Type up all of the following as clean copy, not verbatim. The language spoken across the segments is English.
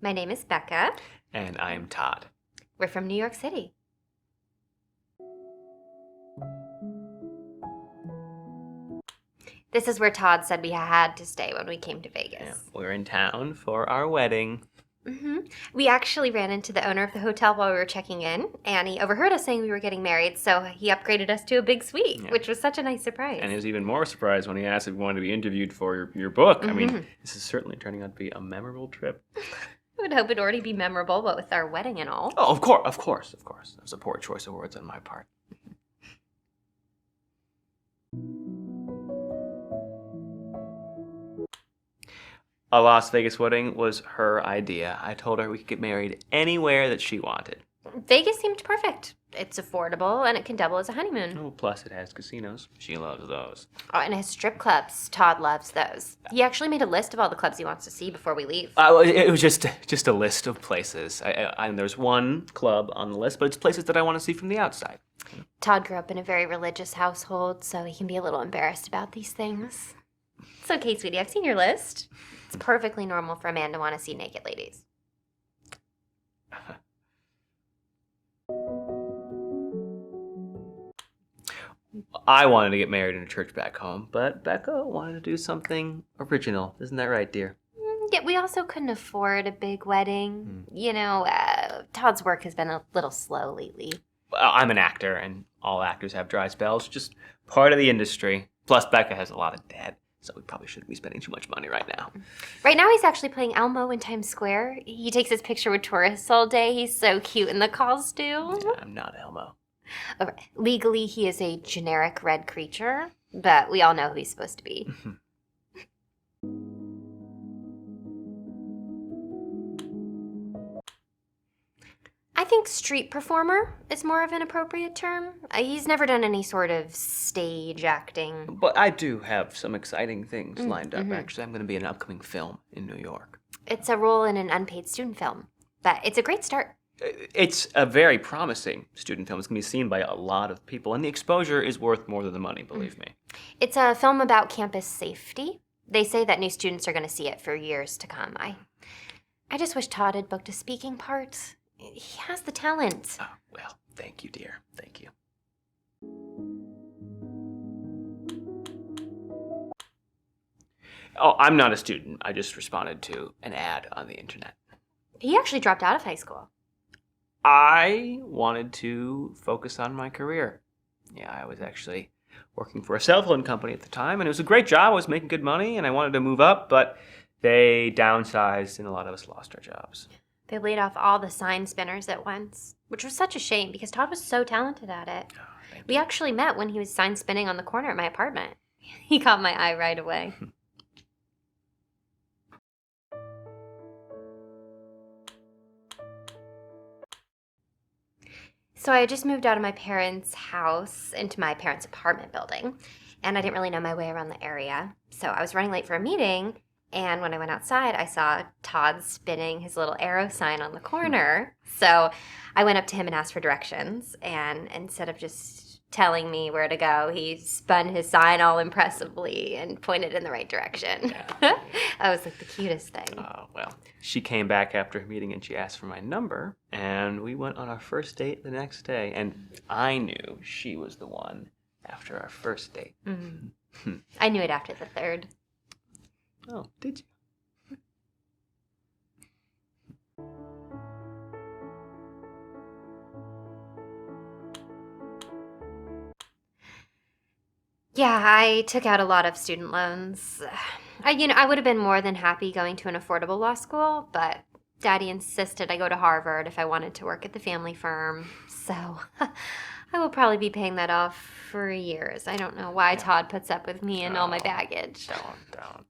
My name is Becca. And I'm Todd. We're from New York City. This is where Todd said we had to stay when we came to Vegas. Yeah, we're in town for our wedding. We actually ran into the owner of the hotel while we were checking in, and he overheard us saying we were getting married, so he upgraded us to a big suite, which was such a nice surprise. And he was even more surprised when he asked if we wanted to be interviewed for your book. I mean, this is certainly turning out to be a memorable trip. I would hope it'd already be memorable, what with our wedding and all. Oh, of course. That was a poor choice of words on my part. A Las Vegas wedding was her idea. I told her we could get married anywhere that she wanted. Vegas seemed perfect. It's affordable, and it can double as a honeymoon. Oh, plus it has casinos. She loves those. Oh, and it has strip clubs. Todd loves those. He actually made a list of all the clubs he wants to see before we leave. It was just a list of places. And there's one club on the list, but it's places that I want to see from the outside. Todd grew up in a very religious household, so he can be a little embarrassed about these things. It's okay, sweetie. I've seen your list. It's perfectly normal for a man to want to see naked ladies. I wanted to get married in a church back home, but Becca wanted to do something original. Isn't that right, dear? Yet we also couldn't afford a big wedding. You know, Todd's work has been a little slow lately. I'm an actor, and all actors have dry spells. Just part of the industry. Plus, Becca has a lot of debt, so we probably shouldn't be spending too much money right now. Right now, he's actually playing Elmo in Times Square. He takes his picture with tourists all day. He's so cute in the costume. Yeah, I'm not Elmo. Okay. Legally, he is a generic red creature, but we all know who he's supposed to be. I think street performer is more of an appropriate term. He's never done any sort of stage acting. But I do have some exciting things lined up. Actually, I'm going to be in an upcoming film in New York. It's a role in an unpaid student film, but it's a great start. It's a very promising student film. It's going to be seen by a lot of people, and the exposure is worth more than the money, believe me. It's a film about campus safety. They say that new students are going to see it for years to come. I just wish Todd had booked a speaking part. He has the talent. Oh, well, thank you, dear. Thank you. Oh, I'm not a student. I just responded to an ad on the internet. He actually dropped out of high school. I wanted to focus on my career. Yeah, I was actually working for a cell phone company at the time, and it was a great job. I was making good money, and I wanted to move up, but they downsized, and a lot of us lost our jobs. They laid off all the sign spinners at once, which was such a shame because Todd was so talented at it. Oh, We actually met when he was sign spinning on the corner at my apartment. He caught my eye right away. So I had just moved out of my parents' house into my parents' apartment building, and I didn't really know my way around the area. So I was running late for a meeting, and when I went outside, I saw Todd spinning his little arrow sign on the corner. So I went up to him and asked for directions, and instead of just telling me where to go, he spun his sign all impressively and pointed in the right direction. Yeah. That was like the cutest thing. Oh, well, she came back after a meeting and she asked for my number, and we went on our first date the next day, and I knew she was the one after our first date. I knew it after the third. Oh, did you? Yeah, I took out a lot of student loans. I would have been more than happy going to an affordable law school, but Daddy insisted I go to Harvard if I wanted to work at the family firm. So I will probably be paying that off for years. I don't know why Todd puts up with me and all my baggage. Don't.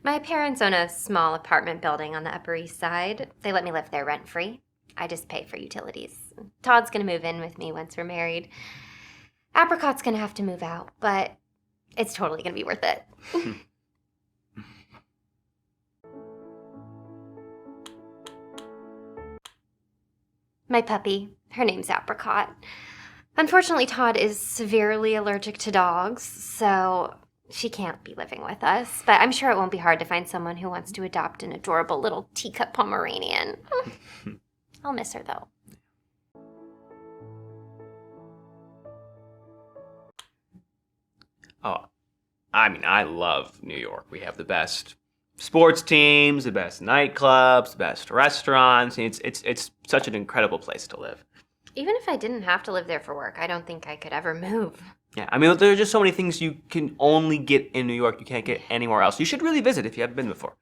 My parents own a small apartment building on the Upper East Side. They let me live there rent-free. I just pay for utilities. Todd's going to move in with me once we're married. Apricot's going to have to move out, but it's totally going to be worth it. My puppy, her name's Apricot. Unfortunately, Todd is severely allergic to dogs, so she can't be living with us. But I'm sure it won't be hard to find someone who wants to adopt an adorable little teacup Pomeranian. I'll miss her, though. Oh, I mean, I love New York. We have the best sports teams, the best nightclubs, the best restaurants. It's such an incredible place to live. Even if I didn't have to live there for work, I don't think I could ever move. Yeah, I mean, there are just so many things you can only get in New York. You can't get anywhere else. You should really visit if you haven't been before.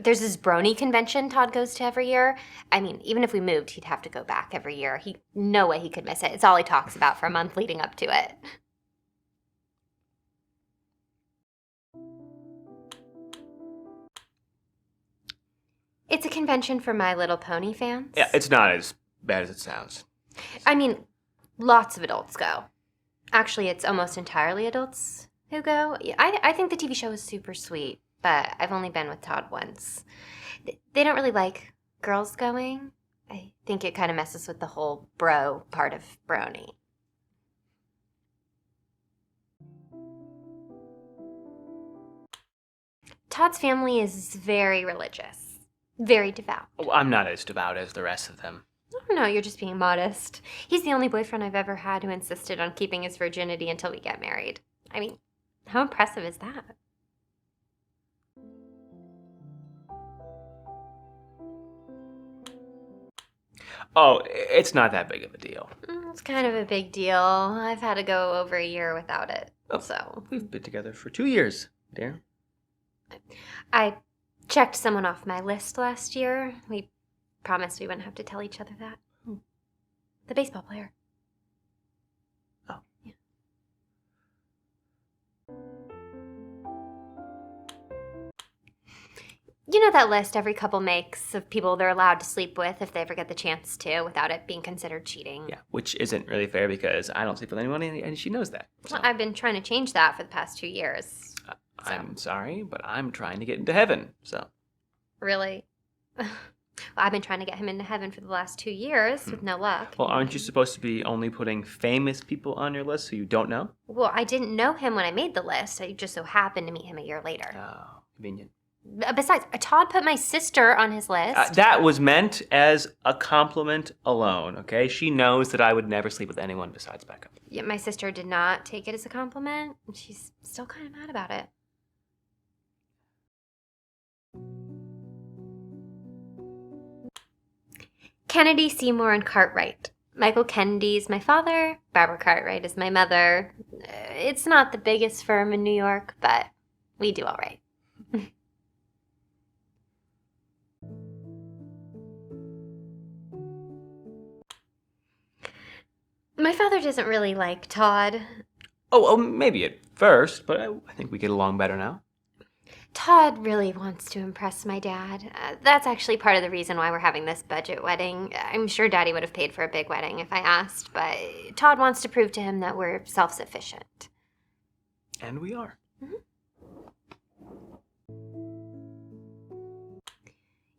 There's this brony convention Todd goes to every year. I mean, even if we moved, he'd have to go back every year. No way he could miss it. It's all he talks about for a month leading up to it. It's a convention for My Little Pony fans. Yeah, it's not as bad as it sounds. I mean, lots of adults go. Actually, it's almost entirely adults who go. I think the TV show is super sweet, but I've only been with Todd once. They don't really like girls going. I think it kind of messes with the whole bro part of brony. Todd's family is very religious, very devout. Well, I'm not as devout as the rest of them. Oh, no, you're just being modest. He's the only boyfriend I've ever had who insisted on keeping his virginity until we get married. I mean, how impressive is that? Oh, it's not that big of a deal. It's kind of a big deal. I've had to go over a year without it, Oh. so. We've been together for 2 years, dear. I checked someone off my list last year. We promised we wouldn't have to tell each other that. The baseball player. Oh. Yeah. You know that list every couple makes of people they're allowed to sleep with if they ever get the chance to without it being considered cheating? Yeah, which isn't really fair because I don't sleep with anyone and she knows that. So. Well, I've been trying to change that for the past 2 years. I'm sorry, but I'm trying to get into heaven, so. Really? Well, I've been trying to get him into heaven for the last 2 years with no luck. Well, aren't you supposed to be only putting famous people on your list who you don't know? Well, I didn't know him when I made the list. I just so happened to meet him a year later. Oh, convenient. Besides, Todd put my sister on his list. That was meant as a compliment alone, okay? She knows that I would never sleep with anyone besides Becca. Yet my sister did not take it as a compliment. She's still kind of mad about it. Kennedy, Seymour, and Cartwright. Michael Kennedy's my father. Barbara Cartwright is my mother. It's not the biggest firm in New York, but we do all right. My father doesn't really like Todd. Oh, maybe at first, but I think we get along better now. Todd really wants to impress my dad. That's actually part of the reason why we're having this budget wedding. I'm sure Daddy would have paid for a big wedding if I asked, but Todd wants to prove to him that we're self-sufficient. And we are. Mm-hmm.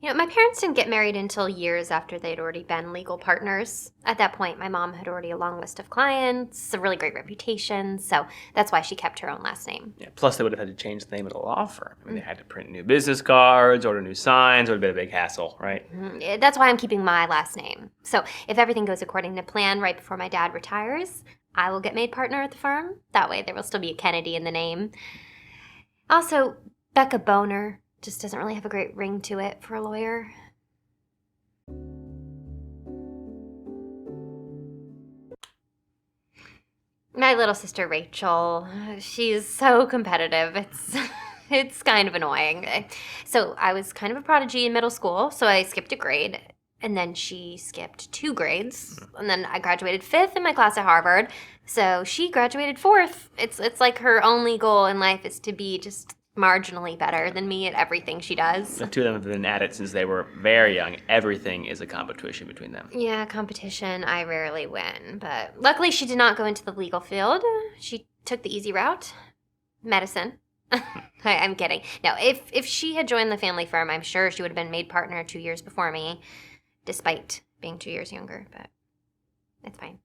You know, my parents didn't get married until years after they'd already been legal partners. At that point, my mom had already a long list of clients, a really great reputation, so that's why she kept her own last name. Yeah, plus they would have had to change the name of the law firm. I mean, they had to print new business cards, order new signs. It would have been a big hassle, right? That's why I'm keeping my last name. So if everything goes according to plan right before my dad retires, I will get made partner at the firm. That way there will still be a Kennedy in the name. Also, Becca Boner just doesn't really have a great ring to it for a lawyer. My little sister Rachel, she's so competitive. It's kind of annoying. So I was kind of a prodigy in middle school, so I skipped a grade. And then she skipped 2 grades. And then I graduated 5th in my class at Harvard. So she graduated 4th. It's like her only goal in life is to be just marginally better than me at everything she does. The two of them have been at it since they were very young. Everything is a competition between them. Yeah, competition, I rarely win. But luckily she did not go into the legal field. She took the easy route. Medicine. I'm kidding. No, if she had joined the family firm, I'm sure she would have been made partner 2 years before me, despite being 2 years younger, but it's fine.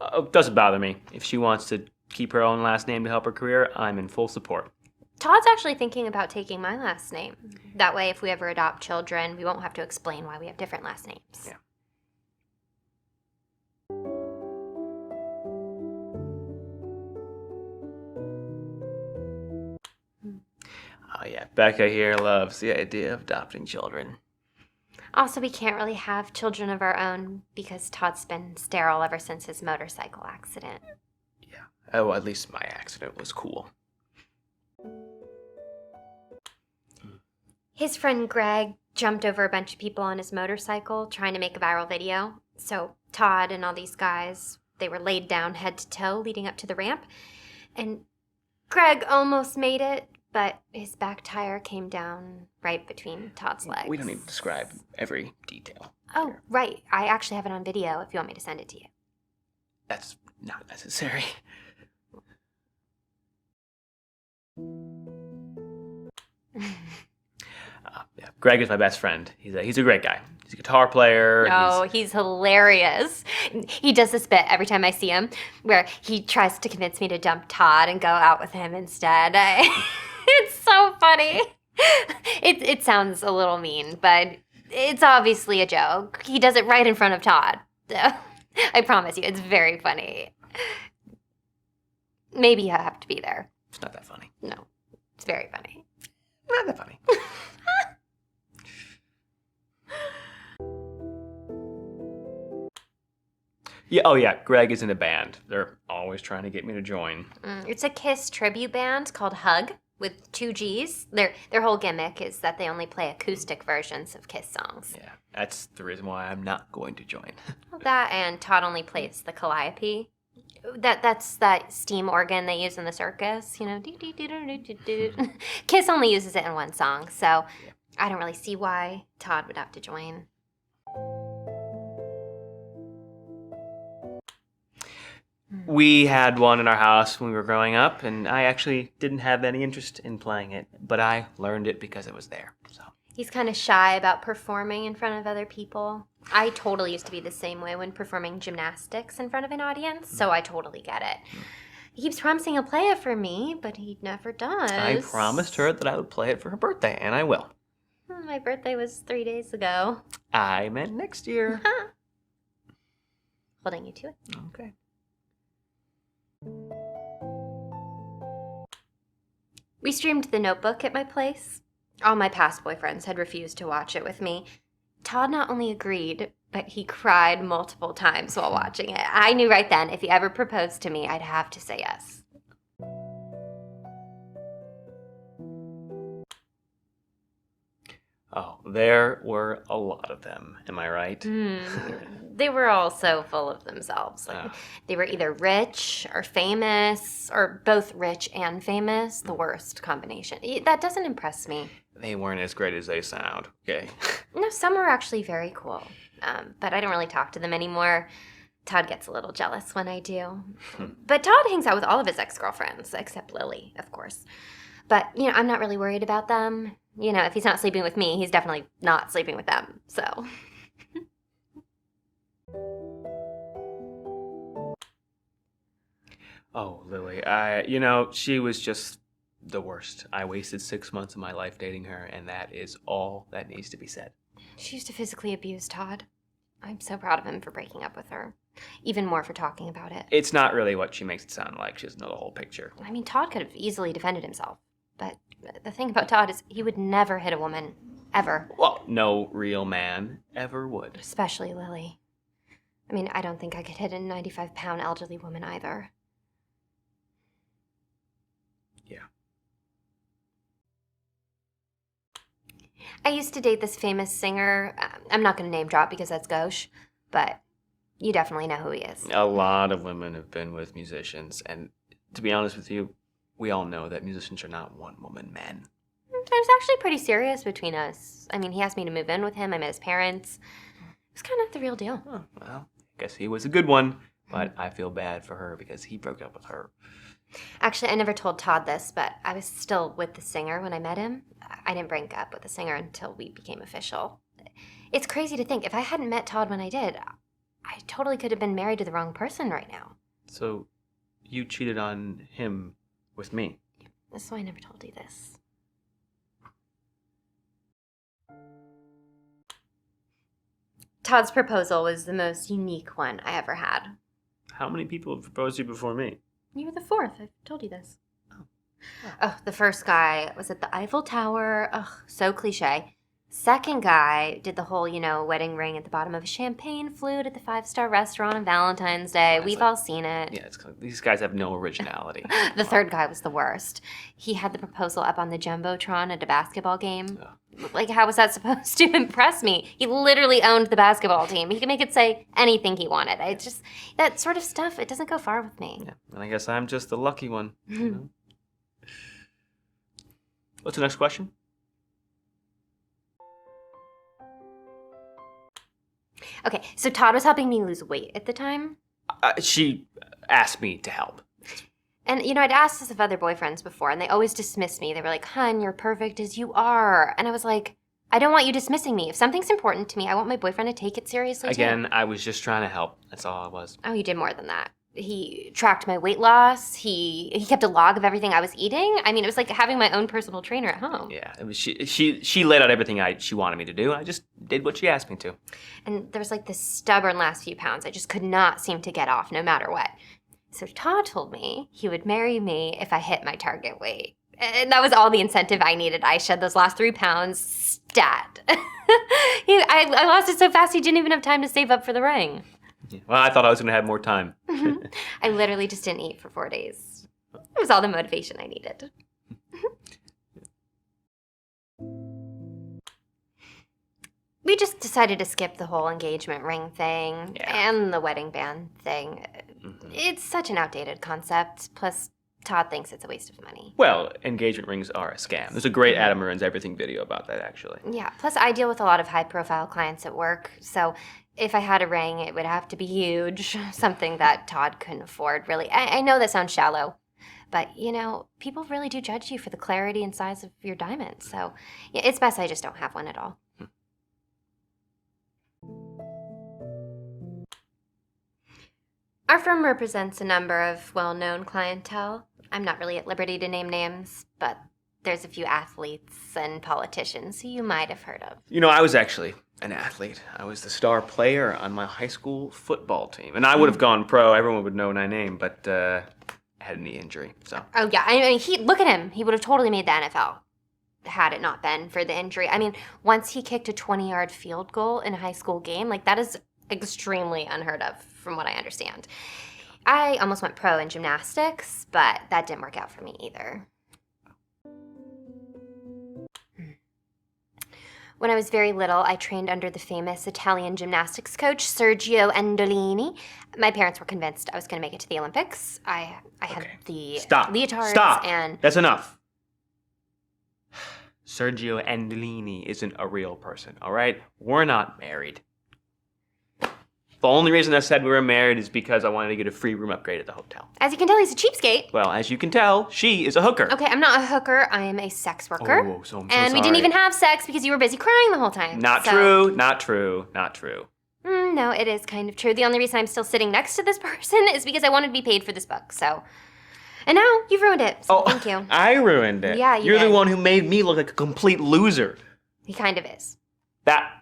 It doesn't bother me. If she wants to keep her own last name to help her career, I'm in full support. Todd's actually thinking about taking my last name. That way, if we ever adopt children, we won't have to explain why we have different last names. Yeah. Oh, yeah. Becca here loves the idea of adopting children. Also, we can't really have children of our own because Todd's been sterile ever since his motorcycle accident. Yeah. Oh, at least my accident was cool. His friend Greg jumped over a bunch of people on his motorcycle trying to make a viral video. So Todd and all these guys, they were laid down head to toe leading up to the ramp. And Greg almost made it, but his back tire came down right between Todd's legs. We don't need to describe every detail. Oh, right. I actually have it on video if you want me to send it to you. That's not necessary. Yeah, Greg is my best friend. He's a great guy. He's a guitar player. Oh, he's hilarious. He does this bit every time I see him where he tries to convince me to dump Todd and go out with him instead. It's so funny. It sounds a little mean, but it's obviously a joke. He does it right in front of Todd. I promise you, it's very funny. Maybe you have to be there. It's not that funny. No, it's very funny. Not that funny. Yeah. Oh, yeah. Greg is in a band. They're always trying to get me to join. It's a Kiss tribute band called Hug with 2 G's. Their whole gimmick is that they only play acoustic versions of Kiss songs. Yeah, that's the reason why I'm not going to join. That and Todd only plays the calliope. That's that steam organ they use in the circus. You know, Kiss only uses it in one song, so I don't really see why Todd would have to join. We had one in our house when we were growing up, and I actually didn't have any interest in playing it, but I learned it because it was there. So He's kind of shy about performing in front of other people. I totally used to be the same way when performing gymnastics in front of an audience, so I totally get it. He keeps promising he'll play it for me, but he never does. I promised her that I would play it for her birthday, and I will. My birthday was 3 days ago. I meant next year. Holding you to it. Okay. We streamed The Notebook at my place. All my past boyfriends had refused to watch it with me. Todd not only agreed, but he cried multiple times while watching it. I knew right then if he ever proposed to me, I'd have to say yes. Oh, there were a lot of them. Am I right? They were all so full of themselves. They were either rich or famous, or both rich and famous. The worst combination. That doesn't impress me. They weren't as great as they sound, okay? No, some were actually very cool. But I don't really talk to them anymore. Todd gets a little jealous when I do. But Todd hangs out with all of his ex-girlfriends, except Lily, of course. But, I'm not really worried about them. If he's not sleeping with me, he's definitely not sleeping with them, so. Oh, Lily, she was just the worst. I wasted 6 months of my life dating her, and that is all that needs to be said. She used to physically abuse Todd. I'm so proud of him for breaking up with her. Even more for talking about it. It's not really what she makes it sound like. She doesn't know the whole picture. I mean, Todd could have easily defended himself. But the thing about Todd is he would never hit a woman. Ever. Well, no real man ever would. Especially Lily. I mean, I don't think I could hit a 95-pound elderly woman either. Yeah. I used to date this famous singer. I'm not going to name drop because that's gauche, but you definitely know who he is. A lot of women have been with musicians, and to be honest with you, we all know that musicians are not one-woman men. It was actually pretty serious between us. I mean, he asked me to move in with him. I met his parents. It was kind of the real deal. Oh, well, I guess he was a good one, but I feel bad for her because he broke up with her. Actually, I never told Todd this, but I was still with the singer when I met him. I didn't break up with the singer until we became official. It's crazy to think, if I hadn't met Todd when I did, I I totally could have been married to the wrong person right now. So, you cheated on him with me. That's why I never told you this. Todd's proposal was the most unique one I ever had. How many people have proposed to you before me? You were the fourth. I've told you this. Oh, the first guy was at the Eiffel Tower. Ugh, so cliche. Second guy did the whole, wedding ring at the bottom of a champagne flute at the 5-star restaurant on Valentine's Day. Well, We've all seen it. Yeah, these guys have no originality. The third guy was the worst. He had the proposal up on the Jumbotron at a basketball game. Ugh. Like, how was that supposed to impress me? He literally owned the basketball team. He could make it say anything he wanted. That sort of stuff, it doesn't go far with me. Yeah, and I guess I'm just the lucky one. You know? What's the next question? Okay, so Todd was helping me lose weight at the time. She asked me to help. And, I'd asked this of other boyfriends before, and they always dismissed me. They were like, "Hun, you're perfect as you are." And I was like, I don't want you dismissing me. If something's important to me, I want my boyfriend to take it seriously, Again, too. I was just trying to help. That's all I was. Oh, you did more than that. He tracked my weight loss. He kept a log of everything I was eating. I mean, it was like having my own personal trainer at home. Yeah, it was she laid out everything she wanted me to do, and I just did what she asked me to. And there was like this stubborn last few pounds I just could not seem to get off no matter what. So Todd told me he would marry me if I hit my target weight. And that was all the incentive I needed. I shed those last 3 pounds, stat. I lost it so fast he didn't even have time to save up for the ring. Yeah. Well, I thought I was going to have more time. I literally just didn't eat for 4 days. It was all the motivation I needed. We just decided to skip the whole engagement ring thing and the wedding band thing. Mm-hmm. It's such an outdated concept. Plus, Todd thinks it's a waste of money. Well, engagement rings are a scam. There's a great Adam Ruins Everything video about that, actually. Yeah, plus I deal with a lot of high-profile clients at work, so if I had a ring, it would have to be huge, something that Todd couldn't afford, really. I know that sounds shallow, but, people really do judge you for the clarity and size of your diamonds, so it's best I just don't have one at all. Our firm represents a number of well-known clientele. I'm not really at liberty to name names, but there's a few athletes and politicians who you might have heard of. I was actually an athlete. I was the star player on my high school football team. And I would have gone pro. Everyone would know my name, but I had a knee injury, so. Oh, yeah. I mean, look at him. He would have totally made the NFL had it not been for the injury. I mean, once he kicked a 20-yard field goal in a high school game, that is extremely unheard of from what I understand. I almost went pro in gymnastics, but that didn't work out for me either. When I was very little, I trained under the famous Italian gymnastics coach, Sergio Endolini. My parents were convinced I was going to make it to the Olympics. I had the leotards. Stop! And that's enough. Sergio Endolini isn't a real person, all right? We're not married. The only reason I said we were married is because I wanted to get a free room upgrade at the hotel. As you can tell, he's a cheapskate. Well, as you can tell, she is a hooker. Okay, I'm not a hooker. I am a sex worker. Oh, so I'm so and we didn't even have sex because you were busy crying the whole time. Not true, not true, not true. No, it is kind of true. The only reason I'm still sitting next to this person is because I wanted to be paid for this book, so. And now you've ruined it, so thank you. I ruined it. Yeah, You're did. the one who made me look like a complete loser. He kind of is.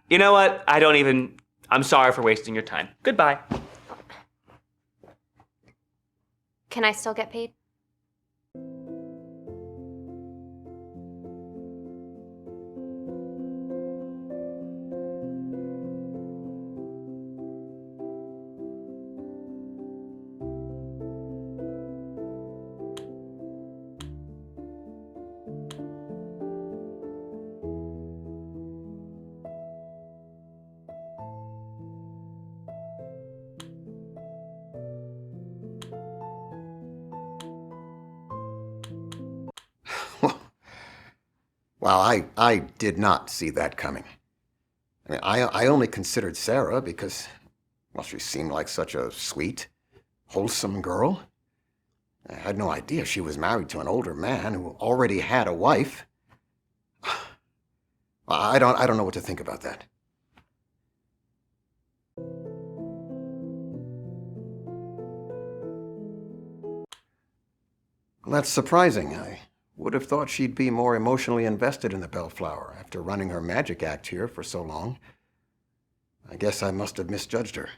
You know what? I'm sorry for wasting your time. Goodbye. Can I still get paid? Well, I did not see that coming. I mean, I only considered Sarah because, well, she seemed like such a sweet, wholesome girl. I had no idea she was married to an older man who already had a wife. I don't know what to think about that. Well, that's surprising. I would have thought she'd be more emotionally invested in the Bellflower after running her magic act here for so long. I guess I must have misjudged her.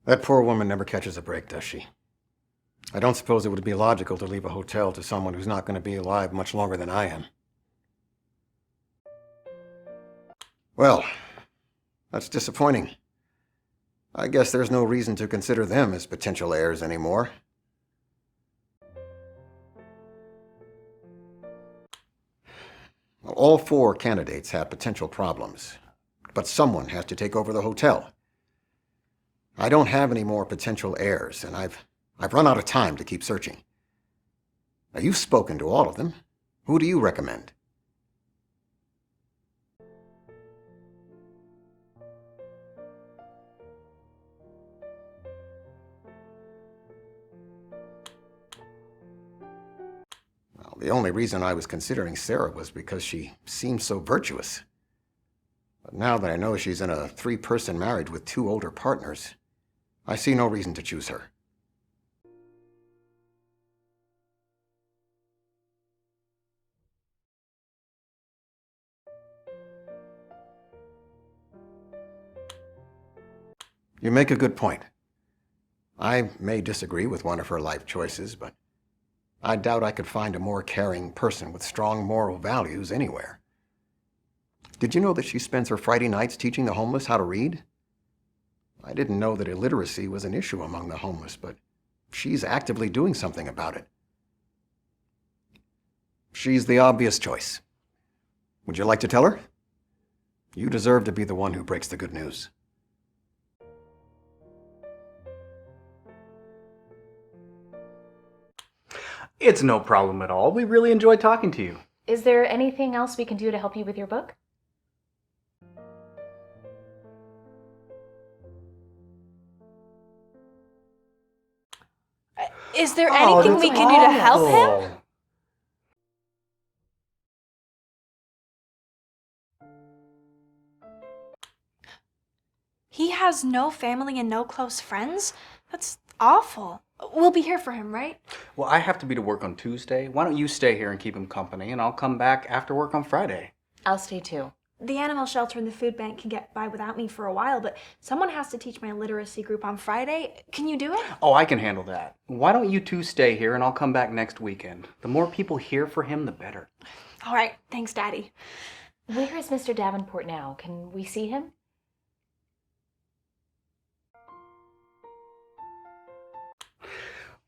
That poor woman never catches a break, does she? I don't suppose it would be logical to leave a hotel to someone who's not going to be alive much longer than I am. Well, that's disappointing. I guess there's no reason to consider them as potential heirs anymore. Well, all 4 candidates have potential problems, but someone has to take over the hotel. I don't have any more potential heirs, and I've run out of time to keep searching. Now, you've spoken to all of them. Who do you recommend? Well, the only reason I was considering Sarah was because she seemed so virtuous. But now that I know she's in a 3-person marriage with 2 older partners, I see no reason to choose her. You make a good point. I may disagree with one of her life choices, but I doubt I could find a more caring person with strong moral values anywhere. Did you know that she spends her Friday nights teaching the homeless how to read? I didn't know that illiteracy was an issue among the homeless, but she's actively doing something about it. She's the obvious choice. Would you like to tell her? You deserve to be the one who breaks the good news. It's no problem at all. We really enjoyed talking to you. Is there anything else we can do to help you with your book? Is there anything we can do to help him? He has no family and no close friends? That's awful. We'll be here for him, right? Well, I have to be to work on Tuesday. Why don't you stay here and keep him company, and I'll come back after work on Friday. I'll stay too. The animal shelter and the food bank can get by without me for a while, but someone has to teach my literacy group on Friday. Can you do it? Oh, I can handle that. Why don't you 2 stay here, and I'll come back next weekend. The more people hear for him, the better. All right, thanks, Daddy. Where is Mr. Davenport now? Can we see him?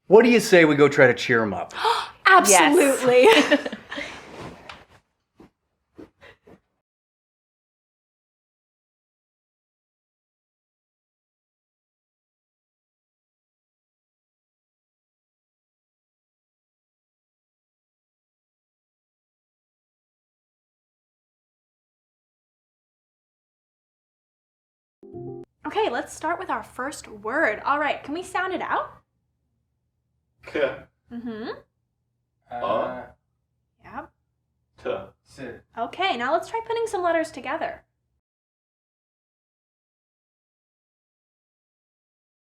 What do you say we go try to cheer him up? Absolutely. Okay, let's start with our first word. All right, can we sound it out? Mm-hmm. Yep. Okay, now let's try putting some letters together.